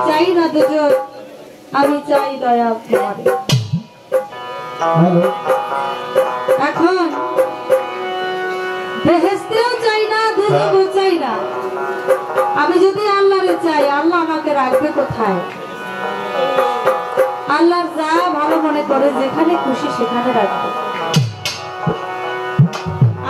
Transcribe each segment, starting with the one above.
চাই না দুজক আমি চাই দয়া তোমারে। এখন বেহেশতেও চাই না দুজকও চাই না, আমি যদি আল্লাহরে চাই আল্লাহ আমাকে রাখবে কোথায়? আল্লাহ যা ভালো মনে করে যেখানে খুশি সেখানে রাখবে।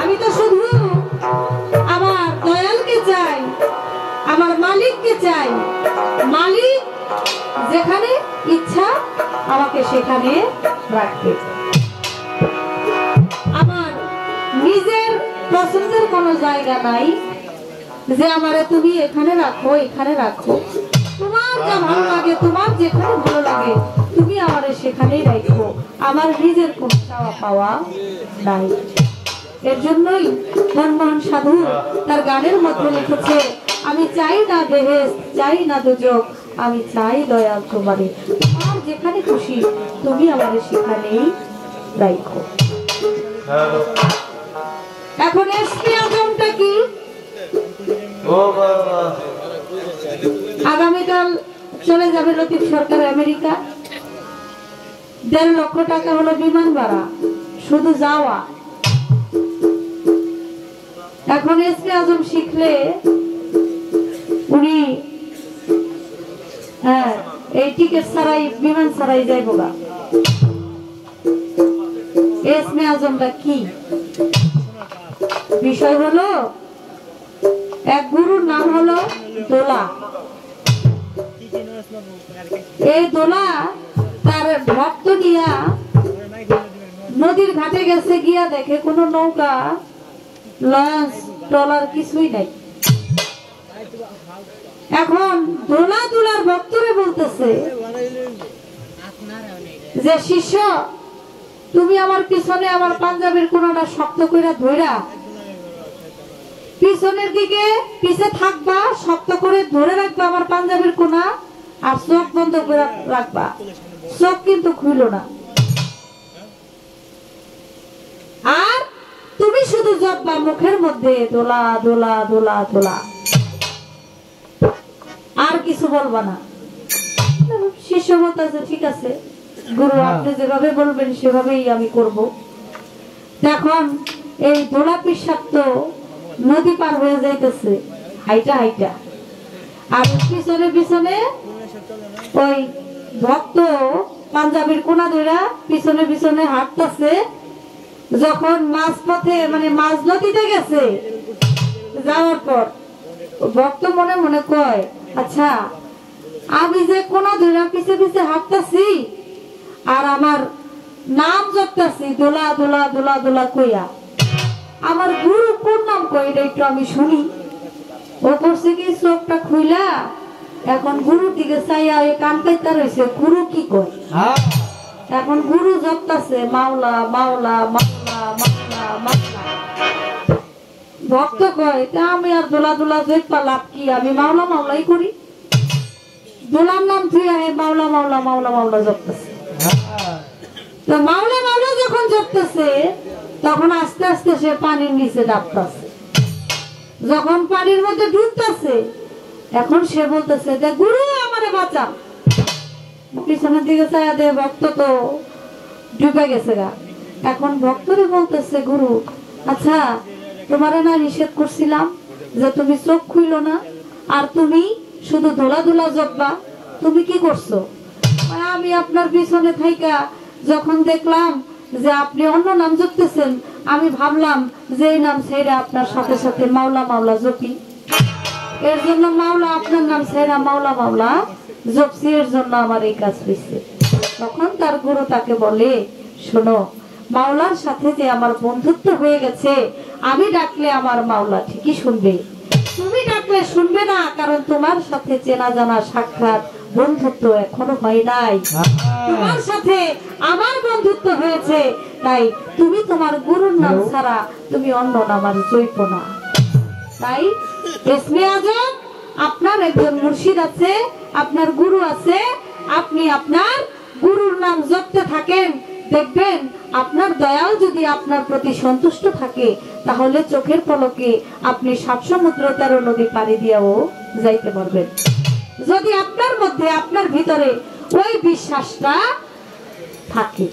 আমি তো শুধু আমার দয়ালকে চাই, আমার মালিককে চাই। মালিক যেখানে ইচ্ছা আমাকে সেখানে রাখবে। আমার নিজের পছন্দের কোনো জায়গা নাই যে আমারে তুমি এখানে রাখো এখানে রাখো। তোমার যা ভালো লাগে, তোমার যেখানে ভালো লাগে তুমি আমারে সেখানেই রাখো। আমার নিজের কোনো চাওয়া পাওয়া নাই। এর জন্যই মনমোহন সাধু তার গানের মধ্যে লিখেছে, আমি চাই না বেহেশত, চাই না দুজক, আমি চাই দয়াল তোমারে। তোমার যেখানে খুশি তুমি আমারে সেখানেই রাখো। এখন এসপি আজমটা কি? আগামীকাল চলে যাবে লতিফ সরকার আমেরিকা। 1.5 লক্ষ টাকা হলো বিমান ভাড়া, শুধু যাওয়া। এখন এসপি আজম শিখলে উনি এই টিকিট ছাড়াই বিমান ছাড়াই যাইব না। এসপি আজমটা কি? বিষয় হলো এক গুরুর নাম হলো দোলা। এই দোলা তার ভক্ত নিয়া নদীর ঘাটে গেছে, গিয়া দেখে কোনো নৌকা লঞ্চ ট্রলার কিছুই নাই। এখন দোলা দোলার ভক্তরে বলতেছে যে শিষ্য তুমি আমার পিছনে আমার পাঞ্জাবির কোনটা শক্ত করে ধইরা পিছনের দিকে পিছে থাকবা, শক্ত করে ধরে রাখবা আমার পাঞ্জাবির কোনা, আর চোখ বন্ধ করে রাখবা, চোখ কিন্তু খুইল না। আর তুমি শুধু জপবা মুখের মধ্যে দোলা দোলা দোলা দোলা, আর কিছু বলবা না। শিষ্য বলতেছে ঠিক আছে গুরু, আপনি যেভাবে বলবেন সেভাবেই আমি করব। এখন এই দোলা পিসাব তো নদী পার হয়ে যাইতেছে হাইটা হাইটা, আর পিছনে পিছনে ওই ভক্ত পাঞ্জাবির কোনা ধরা পিছনে পিছনে হাঁটতেছে। যখন মাঝ পথে মানে মাঝ নদীতে গেছে, যাওয়ার পর ভক্ত মনে মনে কয়, আচ্ছা আমি যে কোনা ধরা পিছে পিছে হাঁটতেছি আর আমার নাম জপতেছি দোলা দোলা দোলা দোলা কইয়া, আমার গুরু কোন নাম কই এটা একটু আমি শুনি। ও করছে কি চোখটা খুইলা এখন গুরুর দিকে চাইয়া ওই কান পাইতা রয়েছে, গুরু কি কয়। এখন গুরু জপতাছে মাওলা মাওলা মাওলা মাওলা মাওলা। ভক্ত কয় তা আমি আর দোলা দোলা জপা লাভ কি, আমি মাওলা মাওলাই করি। দোলার নাম থুইয়া মাওলা মাওলা মাওলা মাওলা জপতাছে। তো মাওলা মাওলা যখন জপতেছে তখন আস্তে আস্তে সে পানির নিচে ডাবতেছে। যখন পানির মধ্যে ডুবতেছে এখন সে বলতেছে যে গুরু আমারে বাঁচা। পিছনের দিকে চাইয়া দে, ভক্ত তো ডুবে গেছে গা। এখন ভক্তরে বলতেছে গুরু আচ্ছা তোমারে না নিষেধ করছিলাম যে তুমি চোখ খুইল না আর তুমি শুধু ধোলা ধোলা জপবা, তুমি কি করছো? আমি আপনার পিছনে থাইকা যখন দেখলাম যে আপনি অন্য নাম জপতেছেন, আমি ভাবলাম যে এই নাম ছেড়ে আপনার সাথে সাথে মাওলা মাওলা জপি, এর জন্য মাওলা আপনার নাম ছেড়া মাওলা মাওলা জপছি, এর জন্য আমার এই কাজ হয়েছে। তখন তার গুরু তাকে বলে শোনো, মাওলার সাথে যে আমার বন্ধুত্ব হয়ে গেছে, আমি ডাকলে আমার মাওলা ঠিকই শুনবে, তুমি ডাকলে শুনবে না, কারণ তোমার সাথে চেনা জানা সাক্ষাৎ বন্ধুত্ব এখনো হয় নাই। তোমার সাথে আমার বন্ধুত্ব হয়েছে, তাই তুমি তোমার গুরুর নাম ছাড়া তুমি অন্য নাম আর জইব না। তাই এসমে আজম আপনার একজন মুর্শিদ আছে, আপনার গুরু আছে, আপনি আপনার গুরুর নাম জপতে থাকেন, দেখবেন আপনার দয়াল যদি আপনার প্রতি সন্তুষ্ট থাকে তাহলে চোখের পলকে আপনি 7 সমুদ্র 13 নদী পাড়ি দিয়েও যাইতে পারবেন। যদি আপনার মধ্যে আপনার ভিতরে ওই বিশ্বাসটা থাকে।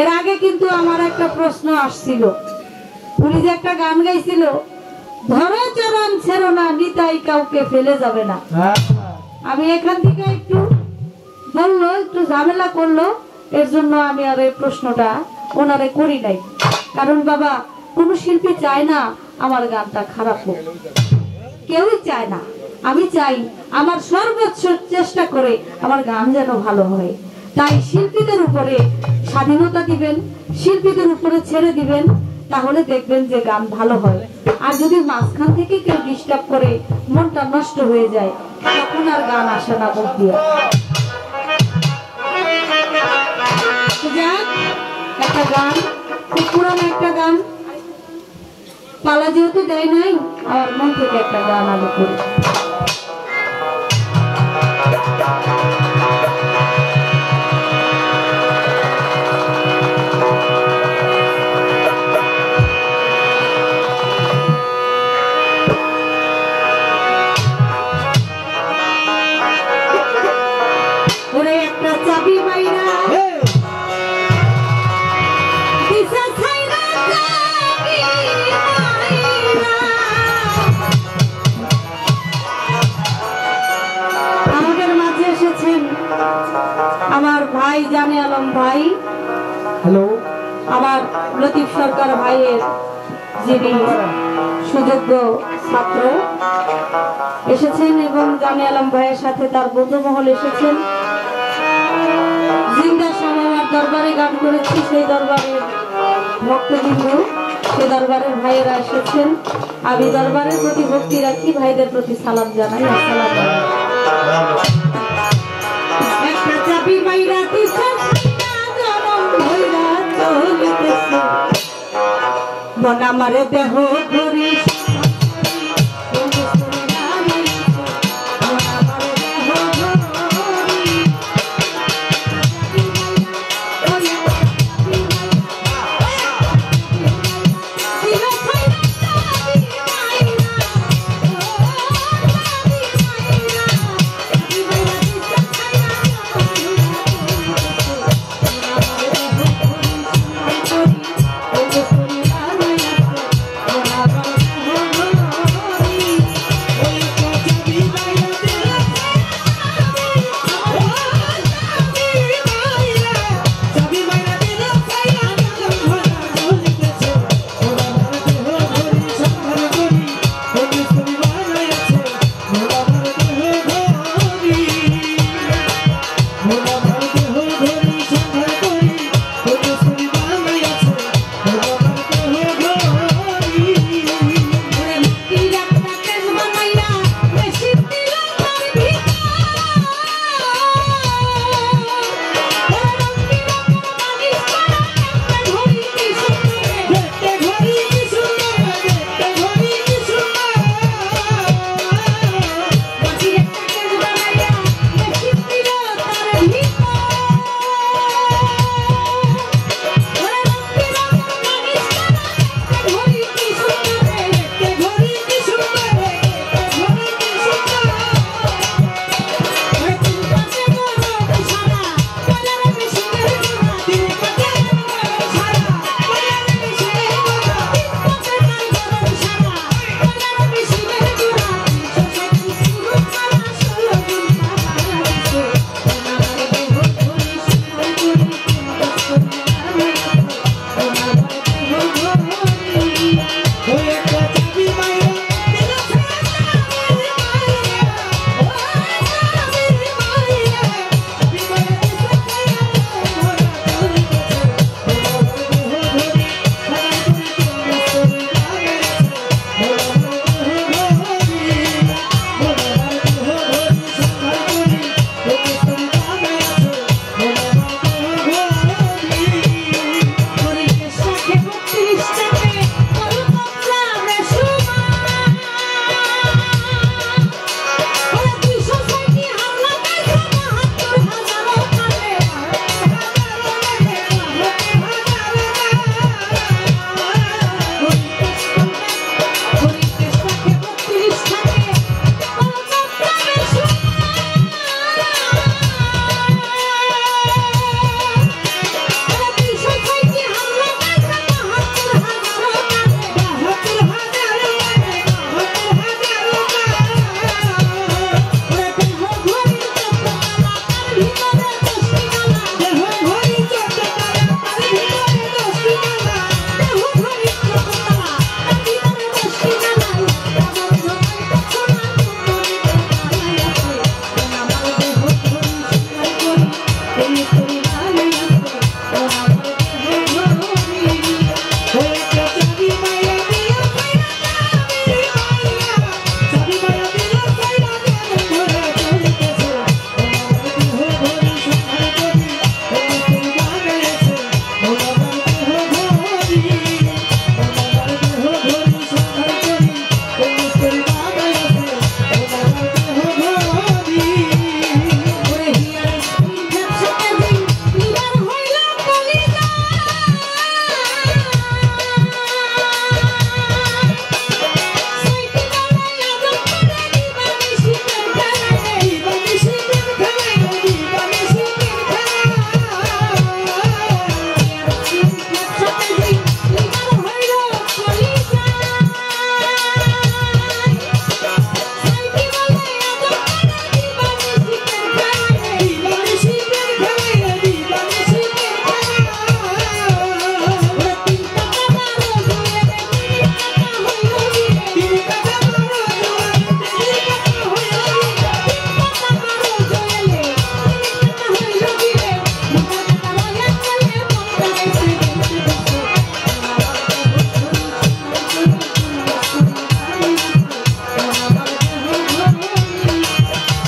এর আগে কিন্তু আমার একটা প্রশ্ন আসছিল, উনি যে একটা গান গাইছিল, ধরো চরণ ছেড়ো না নিতাই কাউকে ফেলে যাবে না। আমি এখান থেকে একটু বললো, একটু ঝামেলা করলো, এর জন্য আমি আর এই প্রশ্নটা ওনারে করি নাই। কারণ বাবা, কোন শিল্পী চায় না আমার গানটা খারাপ হোক, কেউই চায় না। আমি চাই আমার সর্বোচ্চ চেষ্টা করে আমার গান যেন ভালো হয়। তাই শিল্পীদের উপরে স্বাধীনতা দিবেন, শিল্পীদের উপরে ছেড়ে দিবেন, তাহলে দেখবেন যে গান ভালো হয়। আর যদি মাঝখান থেকে কেউ ডিস্টার্ব করে মনটা নষ্ট হয়ে যায়, তখন আর গান আসে না মুখ দিয়ে। একটা গান, খুব পুরানো একটা গান, পালা যেহেতু দেয় নাই, আমার মন থেকে একটা গান আমি করি। ওরে একটা চাবি মাইরা আমার ভাই জানে আলম ভাই, হ্যালো, আমার লতিফ সরকার ভাইয়ের যিনি সুযোগ্য ছাত্র এসেছেন, এবং জানে আলম ভাইয়ের সাথে তার বন্ধু মহল এসেছেন। জিন্দা শাহবাবার দরবারে গান করেছি, সেই দরবারের ভক্তবৃন্দ, সে দরবারের ভাইয়েরা এসেছেন। আমি দরবারের প্রতি ভক্তি রাখি, ভাইদের প্রতি সালাম জানাই। আসসালামু আলাইকুম। একটা চাবি মাইরা দিছে জনম ধইরা চলিতেছে, মন আমারে দেহ করিস Bye.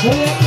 এই